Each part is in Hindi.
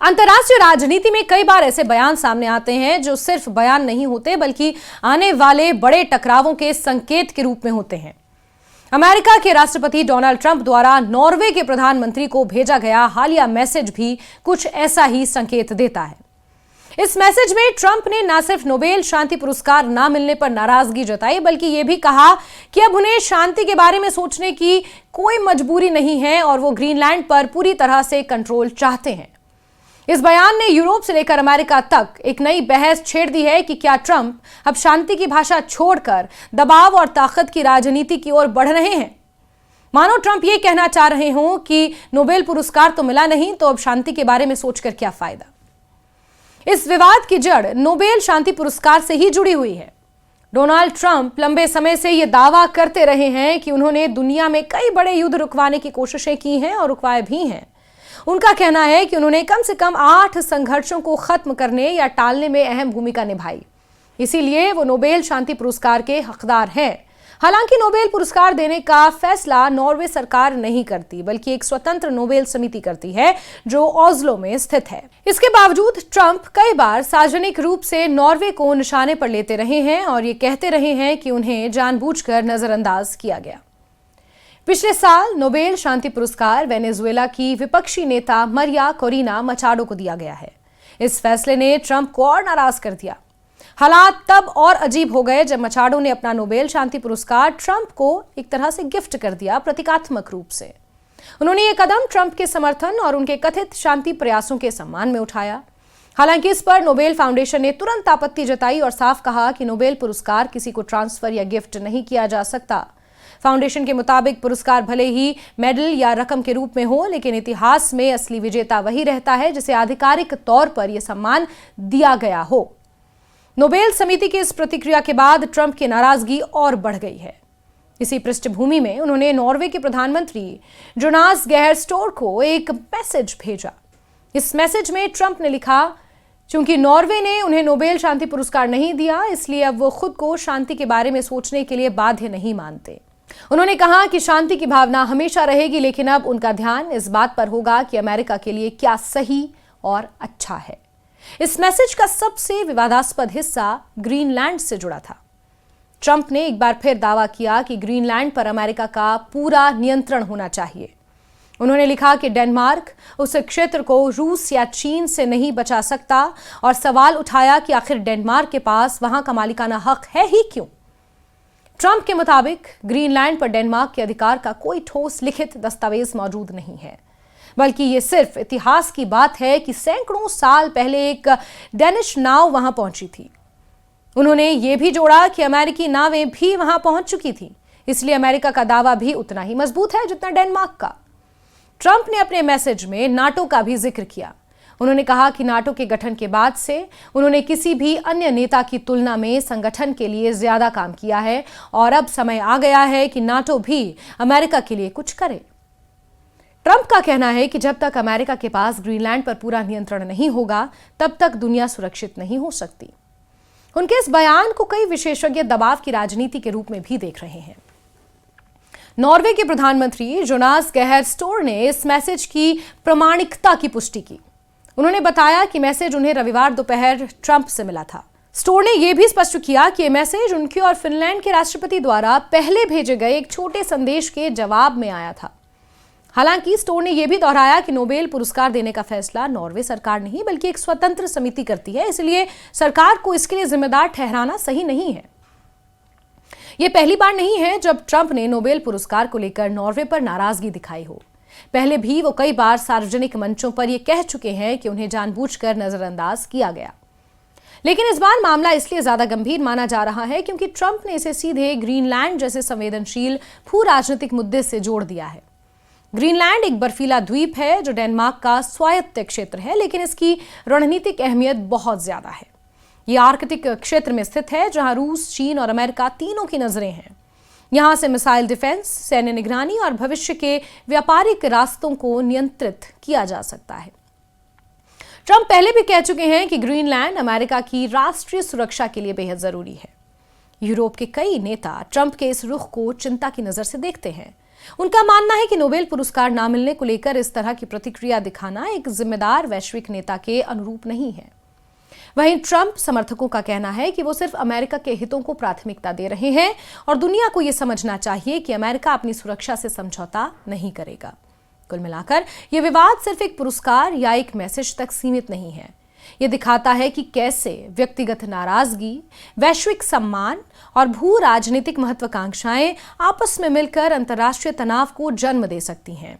अंतर्राष्ट्रीय राजनीति में कई बार ऐसे बयान सामने आते हैं जो सिर्फ बयान नहीं होते बल्कि आने वाले बड़े टकरावों के संकेत के रूप में होते हैं। अमेरिका के राष्ट्रपति डोनाल्ड ट्रंप द्वारा नॉर्वे के प्रधानमंत्री को भेजा गया हालिया मैसेज भी कुछ ऐसा ही संकेत देता है। इस मैसेज में ट्रंप ने न सिर्फ नोबेल शांति पुरस्कार न मिलने पर नाराजगी जताई बल्कि यह भी कहा कि अब उन्हें शांति के बारे में सोचने की कोई मजबूरी नहीं है और वो ग्रीनलैंड पर पूरी तरह से कंट्रोल चाहते हैं। इस बयान ने यूरोप से लेकर अमेरिका तक एक नई बहस छेड़ दी है कि क्या ट्रंप अब शांति की भाषा छोड़कर दबाव और ताकत की राजनीति की ओर बढ़ रहे हैं। मानो ट्रंप ये कहना चाह रहे हों कि नोबेल पुरस्कार तो मिला नहीं तो अब शांति के बारे में सोचकर क्या फायदा। इस विवाद की जड़ नोबेल शांति पुरस्कार से ही जुड़ी हुई है। डोनाल्ड ट्रंप लंबे समय से यह दावा करते रहे हैं कि उन्होंने दुनिया में कई बड़े युद्ध रुकवाने की कोशिशें की हैं और रुकवाए भी हैं। उनका कहना है कि उन्होंने कम से कम 8 संघर्षों को खत्म करने या टालने में अहम भूमिका निभाई, इसीलिए वो नोबेल शांति पुरस्कार के हकदार हैं। हालांकि नोबेल पुरस्कार देने का फैसला नॉर्वे सरकार नहीं करती बल्कि एक स्वतंत्र नोबेल समिति करती है जो ओस्लो में स्थित है। इसके बावजूद ट्रंप कई बार सार्वजनिक रूप से नॉर्वे को निशाने पर लेते रहे हैं और ये कहते रहे हैं कि उन्हें जानबूझकर नजरअंदाज किया गया। पिछले साल नोबेल शांति पुरस्कार वेनेजुएला की विपक्षी नेता मरिया कोरिना मचाडो को दिया गया है। इस फैसले ने ट्रंप को और नाराज कर दिया। हालात तब और अजीब हो गए जब मचाडो ने अपना नोबेल शांति पुरस्कार ट्रंप को एक तरह से गिफ्ट कर दिया, प्रतीकात्मक रूप से। उन्होंने ये कदम ट्रंप के समर्थन और उनके कथित शांति प्रयासों के सम्मान में उठाया। हालांकि इस पर नोबेल फाउंडेशन ने तुरंत आपत्ति जताई और साफ कहा कि नोबेल पुरस्कार किसी को ट्रांसफर या गिफ्ट नहीं किया जा सकता। फाउंडेशन के मुताबिक पुरस्कार भले ही मेडल या रकम के रूप में हो, लेकिन इतिहास में असली विजेता वही रहता है जिसे आधिकारिक तौर पर यह सम्मान दिया गया हो। नोबेल समिति की इस प्रतिक्रिया के बाद ट्रंप की नाराजगी और बढ़ गई है। इसी पृष्ठभूमि में उन्होंने नॉर्वे के प्रधानमंत्री जोनास गेहर स्टोर को एक मैसेज भेजा। इस मैसेज में ट्रंप ने लिखा, चूंकि नॉर्वे ने उन्हें नोबेल शांति पुरस्कार नहीं दिया, इसलिए अब वो खुद को शांति के बारे में सोचने के लिए बाध्य नहीं मानते। उन्होंने कहा कि शांति की भावना हमेशा रहेगी, लेकिन अब उनका ध्यान इस बात पर होगा कि अमेरिका के लिए क्या सही और अच्छा है। इस मैसेज का सबसे विवादास्पद हिस्सा ग्रीनलैंड से जुड़ा था। ट्रंप ने एक बार फिर दावा किया कि ग्रीनलैंड पर अमेरिका का पूरा नियंत्रण होना चाहिए। उन्होंने लिखा कि डेनमार्क उस क्षेत्र को रूस या चीन से नहीं बचा सकता और सवाल उठाया कि आखिर डेनमार्क के पास वहां का मालिकाना हक है ही क्यों। ट्रंप के मुताबिक ग्रीनलैंड पर डेनमार्क के अधिकार का कोई ठोस लिखित दस्तावेज मौजूद नहीं है, बल्कि ये सिर्फ इतिहास की बात है कि सैकड़ों साल पहले एक डेनिश नाव वहां पहुंची थी। उन्होंने ये भी जोड़ा कि अमेरिकी नावें भी वहां पहुंच चुकी थी, इसलिए अमेरिका का दावा भी उतना ही मजबूत है जितना डेनमार्क का। ट्रंप ने अपने मैसेज में नाटो का भी जिक्र किया। उन्होंने कहा कि नाटो के गठन के बाद से उन्होंने किसी भी अन्य नेता की तुलना में संगठन के लिए ज्यादा काम किया है और अब समय आ गया है कि नाटो भी अमेरिका के लिए कुछ करे। ट्रंप का कहना है कि जब तक अमेरिका के पास ग्रीनलैंड पर पूरा नियंत्रण नहीं होगा, तब तक दुनिया सुरक्षित नहीं हो सकती। उनके इस बयान को कई विशेषज्ञ दबाव की राजनीति के रूप में भी देख रहे हैं। नॉर्वे के प्रधानमंत्री जोनास गेहर स्टोर ने इस मैसेज की प्रामाणिकता की पुष्टि की। उन्होंने बताया कि मैसेज उन्हें रविवार दोपहर ट्रंप से मिला था। स्टोर ने यह भी स्पष्ट किया कि यह मैसेज उनके और फिनलैंड के राष्ट्रपति द्वारा पहले भेजे गए एक छोटे संदेश के जवाब में आया था। हालांकि स्टोर ने यह भी दोहराया कि नोबेल पुरस्कार देने का फैसला नॉर्वे सरकार नहीं बल्कि एक स्वतंत्र समिति करती है, इसलिए सरकार को इसके लिए जिम्मेदार ठहराना सही नहीं है। यह पहली बार नहीं है जब ट्रंप ने नोबेल पुरस्कार को लेकर नॉर्वे पर नाराजगी दिखाई हो। पहले भी वो कई बार सार्वजनिक मंचों पर यह कह चुके हैं कि उन्हें जानबूझकर नजरअंदाज किया गया। लेकिन इस बार मामला इसलिए ज्यादा गंभीर माना जा रहा है क्योंकि ट्रंप ने इसे सीधे ग्रीनलैंड जैसे संवेदनशील भू राजनीतिक मुद्दे से जोड़ दिया है। ग्रीनलैंड एक बर्फीला द्वीप है जो डेनमार्क का स्वायत्त क्षेत्र है, लेकिन इसकी रणनीतिक अहमियत बहुत ज्यादा है। यह आर्कटिक क्षेत्र में स्थित है जहां रूस, चीन और अमेरिका तीनों की नजरें हैं। यहां से मिसाइल डिफेंस, सैन्य निगरानी और भविष्य के व्यापारिक रास्तों को नियंत्रित किया जा सकता है। ट्रंप पहले भी कह चुके हैं कि ग्रीनलैंड अमेरिका की राष्ट्रीय सुरक्षा के लिए बेहद जरूरी है। यूरोप के कई नेता ट्रंप के इस रुख को चिंता की नजर से देखते हैं। उनका मानना है कि नोबेल पुरस्कार न मिलने को लेकर इस तरह की प्रतिक्रिया दिखाना एक जिम्मेदार वैश्विक नेता के अनुरूप नहीं है। वहीं ट्रंप समर्थकों का कहना है कि वो सिर्फ अमेरिका के हितों को प्राथमिकता दे रहे हैं और दुनिया को यह समझना चाहिए कि अमेरिका अपनी सुरक्षा से समझौता नहीं करेगा। कुल मिलाकर यह विवाद सिर्फ एक पुरस्कार या एक मैसेज तक सीमित नहीं है। यह दिखाता है कि कैसे व्यक्तिगत नाराजगी, वैश्विक सम्मान और भू राजनीतिक महत्वाकांक्षाएं आपस में मिलकर अंतर्राष्ट्रीय तनाव को जन्म दे सकती हैं।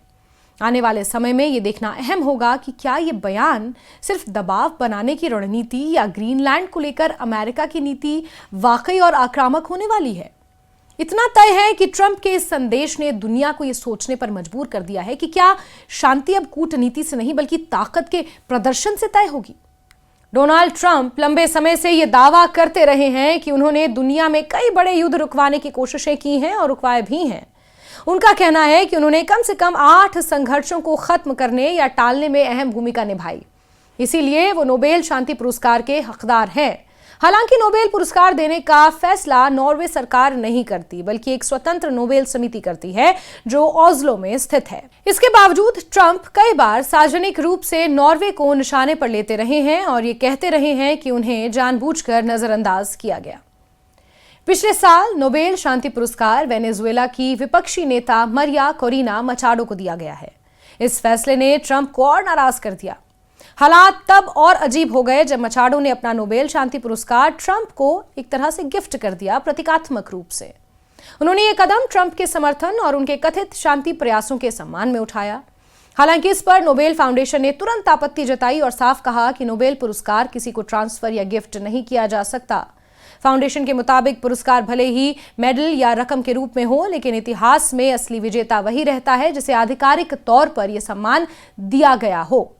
आने वाले समय में यह देखना अहम होगा कि क्या यह बयान सिर्फ दबाव बनाने की रणनीति या ग्रीनलैंड को लेकर अमेरिका की नीति वाकई और आक्रामक होने वाली है। इतना तय है कि ट्रंप के इस संदेश ने दुनिया को यह सोचने पर मजबूर कर दिया है कि क्या शांति अब कूटनीति से नहीं बल्कि ताकत के प्रदर्शन से तय होगी। डोनाल्ड ट्रंप लंबे समय से यह दावा करते रहे हैं कि उन्होंने दुनिया में कई बड़े युद्ध रुकवाने की कोशिशें की हैं और रुकवाए भी हैं। उनका कहना है कि उन्होंने कम से कम 8 संघर्षों को खत्म करने या टालने में अहम भूमिका निभाई, इसीलिए वो नोबेल शांति पुरस्कार के हकदार हैं। हालांकि नोबेल पुरस्कार देने का फैसला नॉर्वे सरकार नहीं करती, बल्कि एक स्वतंत्र नोबेल समिति करती है जो ओस्लो में स्थित है। इसके बावजूद ट्रंप कई बार सार्वजनिक रूप से नॉर्वे को निशाने पर लेते रहे हैं और ये कहते रहे हैं कि उन्हें जानबूझकर नजरअंदाज किया गया। पिछले साल नोबेल शांति पुरस्कार वेनेजुएला की विपक्षी नेता मरिया कोरिना मचाडो को दिया गया है। इस फैसले ने ट्रंप को और नाराज कर दिया। हालात तब और अजीब हो गए जब मचाडो ने अपना नोबेल शांति पुरस्कार ट्रंप को एक तरह से गिफ्ट कर दिया, प्रतीकात्मक रूप से। उन्होंने ये कदम ट्रंप के समर्थन और उनके कथित शांति प्रयासों के सम्मान में उठाया। हालांकि इस पर नोबेल फाउंडेशन ने तुरंत आपत्ति जताई और साफ कहा कि नोबेल पुरस्कार किसी को ट्रांसफर या गिफ्ट नहीं किया जा सकता। फाउंडेशन के मुताबिक पुरस्कार भले ही मेडल या रकम के रूप में हो, लेकिन इतिहास में असली विजेता वही रहता है जिसे आधिकारिक तौर पर यह सम्मान दिया गया हो।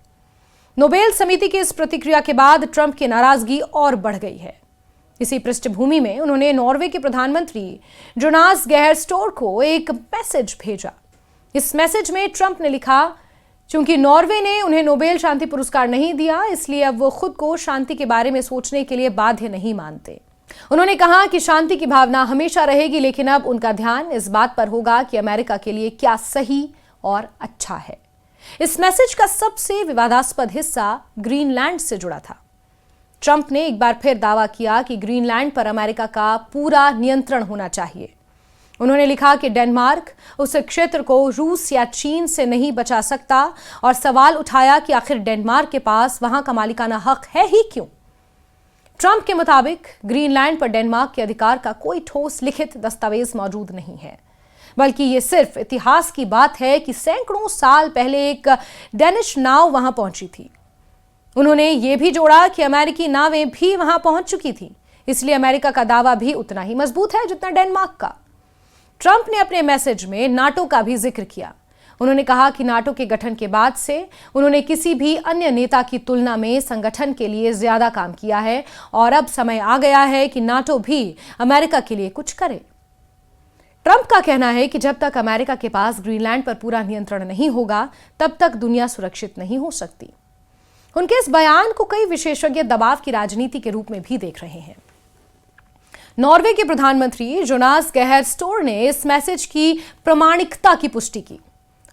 नोबेल समिति की इस प्रतिक्रिया के बाद ट्रंप की नाराजगी और बढ़ गई है। इसी पृष्ठभूमि में उन्होंने नॉर्वे के प्रधानमंत्री जोनास गेहर स्टोर को एक मैसेज भेजा। इस मैसेज में ट्रंप ने लिखा, चूंकि नॉर्वे ने उन्हें नोबेल शांति पुरस्कार नहीं दिया, इसलिए अब वो खुद को शांति के बारे में सोचने के लिए बाध्य नहीं मानते। उन्होंने कहा कि शांति की भावना हमेशा रहेगी, लेकिन अब उनका ध्यान इस बात पर होगा कि अमेरिका के लिए क्या सही और अच्छा है। इस मैसेज का सबसे विवादास्पद हिस्सा ग्रीनलैंड से जुड़ा था। ट्रंप ने एक बार फिर दावा किया कि ग्रीनलैंड पर अमेरिका का पूरा नियंत्रण होना चाहिए। उन्होंने लिखा कि डेनमार्क उस क्षेत्र को रूस या चीन से नहीं बचा सकता और सवाल उठाया कि आखिर डेनमार्क के पास वहां का मालिकाना हक है ही क्यों। ट्रंप के मुताबिक ग्रीनलैंड पर डेनमार्क के अधिकार का कोई ठोस लिखित दस्तावेज मौजूद नहीं है, बल्कि ये सिर्फ इतिहास की बात है कि सैकड़ों साल पहले एक डेनिश नाव वहां पहुंची थी। उन्होंने ये भी जोड़ा कि अमेरिकी नावें भी वहां पहुंच चुकी थी, इसलिए अमेरिका का दावा भी उतना ही मजबूत है जितना डेनमार्क का। ट्रंप ने अपने मैसेज में नाटो का भी जिक्र किया। उन्होंने कहा कि नाटो के गठन के बाद से उन्होंने किसी भी अन्य नेता की तुलना में संगठन के लिए ज्यादा काम किया है और अब समय आ गया है कि नाटो भी अमेरिका के लिए कुछ करे। ट्रंप का कहना है कि जब तक अमेरिका के पास ग्रीनलैंड पर पूरा नियंत्रण नहीं होगा, तब तक दुनिया सुरक्षित नहीं हो सकती। उनके इस बयान को कई विशेषज्ञ दबाव की राजनीति के रूप में भी देख रहे हैं। नॉर्वे के प्रधानमंत्री जोनास गेहर स्टोर ने इस मैसेज की प्रामाणिकता की पुष्टि की।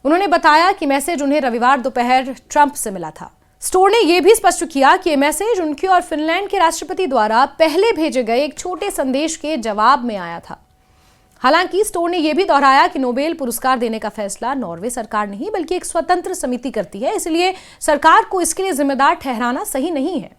उन्होंने बताया कि मैसेज उन्हें रविवार दोपहर ट्रंप से मिला था। स्टोर ने यह भी स्पष्ट किया कि यह मैसेज उनके और फिनलैंड के राष्ट्रपति द्वारा पहले भेजे गए एक छोटे संदेश के जवाब में आया था। हालांकि स्टोर ने यह भी दोहराया कि नोबेल पुरस्कार देने का फैसला नॉर्वे सरकार नहीं बल्कि एक स्वतंत्र समिति करती है, इसलिए सरकार को इसके लिए जिम्मेदार ठहराना सही नहीं है।